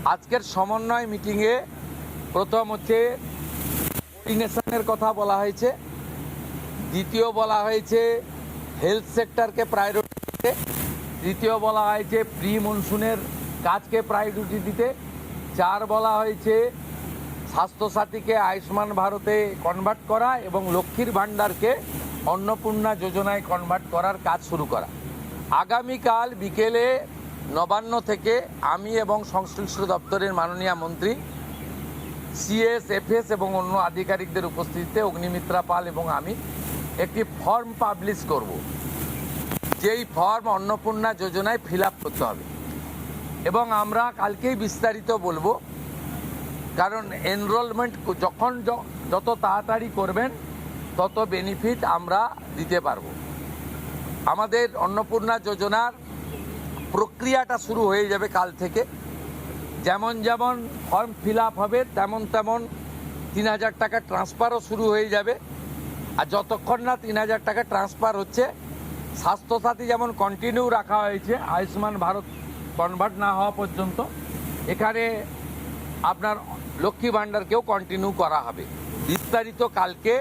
আজকের সমন্বয় মিটিংয়ে প্রথম হচ্ছে কোঅর্ডিনেশনের কথা বলা হয়েছে, দ্বিতীয় বলা হয়েছে হেলথ সেক্টরকে প্রায়োরিটি দিতে, তৃতীয় বলা হয়েছে প্রি মনসুনের কাজকে প্রায়োরিটি দিতে, 4 বলা হয়েছে স্বাস্থ্যসাথীকে আয়ুষ্মান ভারতে কনভার্ট করা এবং লক্ষ্মীর ভাণ্ডারকে অন্নপূর্ণা যোজনায় কনভার্ট করার কাজ শুরু করা। আগামীকাল বিকেলে নবান্ন থেকে আমি এবং সংশ্লিষ্ট দপ্তরের মাননীয় মন্ত্রী, সিএস, এফএস এবং অন্য আধিকারিকদের উপস্থিতিতে অগ্নিমিত্রা পাল এবং আমি একটি ফর্ম পাবলিশ করব, যেই ফর্ম অন্নপূর্ণা যোজনায় ফিল আপ করতে হবে এবং আমরা কালকেই বিস্তারিত বলবো। কারণ এনরোলমেন্ট যখন যত তাড়াতাড়ি করবেন তত বেনিফিট আমরা দিতে পারবো। আমাদের অন্নপূর্ণা যোজনার প্রক্রিয়াটা শুরু হয়ে যাবে কাল থেকে। যেমন যেমন ফর্ম ফিল আপ হবে তেমন তেমন 3000 টাকা ট্রান্সফারও শুরু হয়ে যাবে। আর যতক্ষণ না 3000 টাকা ট্রান্সফার হচ্ছে, স্বাস্থ্যসাথী যেমন কন্টিনিউ রাখা হয়েছে আয়ুষ্মান ভারত কনভার্ট না হওয়া পর্যন্ত, এখানে আপনার লক্ষ্মী ভাণ্ডারকেও কন্টিনিউ করা হবে। বিস্তারিত কালকে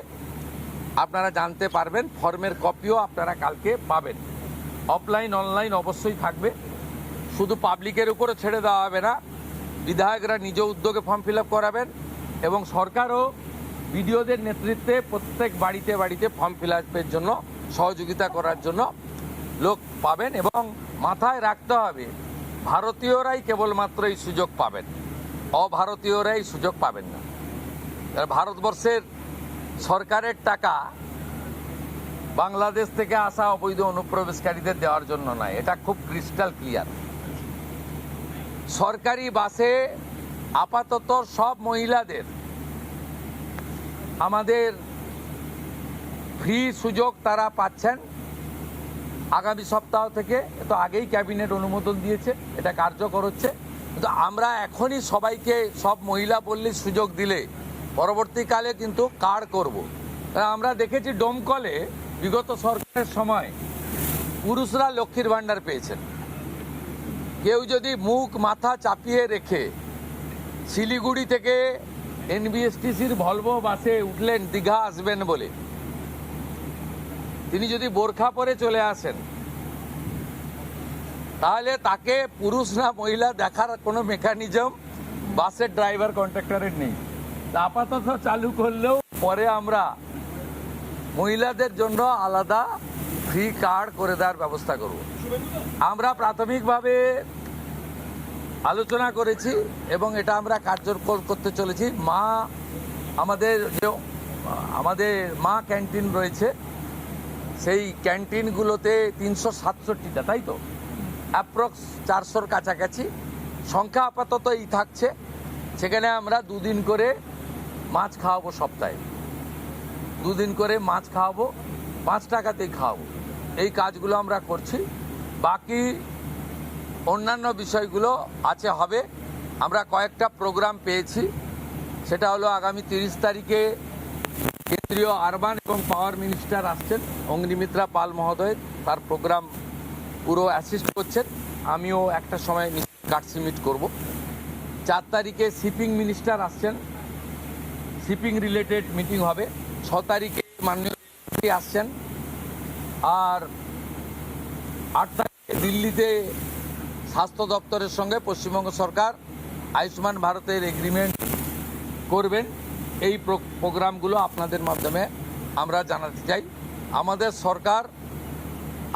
আপনারা জানতে পারবেন, ফর্মের কপিও আপনারা কালকে পাবেন। অফলাইন অনলাইন অবশ্যই থাকবে, শুধু পাবলিকের উপরে ছেড়ে দেওয়া হবে না, বিধায়করা নিজ উদ্যোগে ফর্ম ফিল আপ করাবেন এবং সরকারও বিডিওদের নেতৃত্বে প্রত্যেক বাড়িতে বাড়িতে ফর্ম ফিল আপের জন্য সহযোগিতা করার জন্য লোক পাবেন। এবং মাথায় রাখতে হবে, ভারতীয়রাই কেবলমাত্র এই সুযোগ পাবেন, অভারতীয়রাই সুযোগ পাবেন না। ভারতবর্ষের সরকারের টাকা বাংলাদেশ থেকে আসা অবৈধ অনুপ্রবেশকারীদের দেওয়ার জন্য নয়, এটা খুব ক্রিস্টাল ক্লিয়ার। সরকারি বাসে আপাতত সব মহিলাদের আমাদের ফ্রি সুযোগ তারা পাচ্ছেন আগামী সপ্তাহ থেকে। তো আগেই ক্যাবিনেট অনুমোদন দিয়েছে, এটা কার্যকর হচ্ছে। কিন্তু আমরা এখনই সবাইকে, সব মহিলা বললে সুযোগ দিলে পরবর্তীকালে কিন্তু কার্ড করব। আমরা দেখেছি ডোমকলে বিগত সরকারের সময় পুরুষরা লক্ষ্মীর ভাণ্ডার পেয়েছেন। কেউ যদি মুখ মাথা চাপিয়ে রেখে শিলিগুড়ি থেকে এনবিএসটিসির ভলভো বাসে উঠলেন দীঘা আসবেন বলে, তিনি যদি বোরখা পরে চলে আসেন, তাহলে তাকে পুরুষ না মহিলা দেখার কোনো মেকানিজম বাসের ড্রাইভার কন্ট্রাক্টরের নেই। আপাতত চালু করলেও পরে আমরা মহিলাদের জন্য আলাদা ফ্রি কার্ড করে দেওয়ার ব্যবস্থা করব। আমরা প্রাথমিকভাবে আলোচনা করেছি এবং এটা আমরা কার্যকর করতে চলেছি। আমাদের মা ক্যান্টিন রয়েছে, সেই ক্যান্টিনগুলোতে 367টা, তাই তো, অ্যাপ্রক্স 400-র কাছাকাছি সংখ্যা আপাতত এই থাকছে। সেখানে আমরা 2 দিন করে মাছ খাওয়াবো, সপ্তাহে 2 দিন করে মাছ খাওয়াবো, 5 টাকাতেই খাওয়াবো। এই কাজগুলো আমরা করছি। বাকি অন্যান্য বিষয়গুলো হবে। আমরা কয়েকটা প্রোগ্রাম পেয়েছি, সেটা হলো আগামী 30 তারিখে কেন্দ্রীয় আরবান এবং পাওয়ার মিনিস্টার আসছেন, অগ্নিমিত্রা পাল মহোদয়, তার প্রোগ্রাম পুরো অ্যাসিস্ট করছেন। আমিও একটা সময় কাটসি মিট করব। 4 তারিখে শিপিং মিনিস্টার আসছেন, শিপিং রিলেটেড মিটিং হবে। 6 তারিখে মাননীয় মন্ত্রী আসছেন। আর 8 তারিখে দিল্লিতে স্বাস্থ্য দপ্তরের সঙ্গে পশ্চিমবঙ্গ সরকার আয়ুষ্মান ভারতের এগ্রিমেন্ট করবেন। এই প্রোগ্রামগুলো আপনাদের মাধ্যমে আমরা জানাতে চাই। আমাদের সরকার,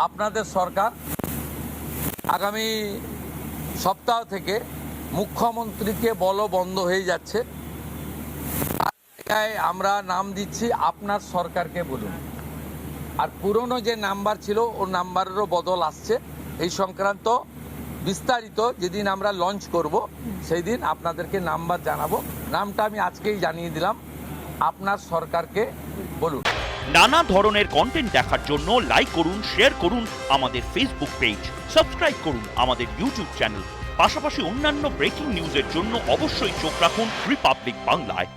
আপনাদের সরকার আগামী সপ্তাহ থেকে মুখ্যমন্ত্রীকে বলো বন্ধ হয়ে যাচ্ছে, আমরা নাম দিচ্ছি আপনার সরকারকে বলুন। আর পুরনো যে নাম্বার ছিল ও নাম্বারেরও বদল আসছে। এই সংক্রান্ত বিস্তারিত যেদিন আমরা লঞ্চ করব সেই দিন আপনাদেরকে নাম্বার জানাবো। নামটা আমি আজকেই জানিয়ে দিলাম, আপনার সরকারকে বলুন। নানা ধরনের কন্টেন্ট দেখার জন্য লাইক করুন, শেয়ার করুন আমাদের ফেসবুক পেজ, সাবস্ক্রাইব করুন আমাদের ইউটিউব চ্যানেল। পাশাপাশি অন্যান্য ব্রেকিং নিউজের জন্য অবশ্যই চোখ রাখুন রিপাবলিক বাংলায়।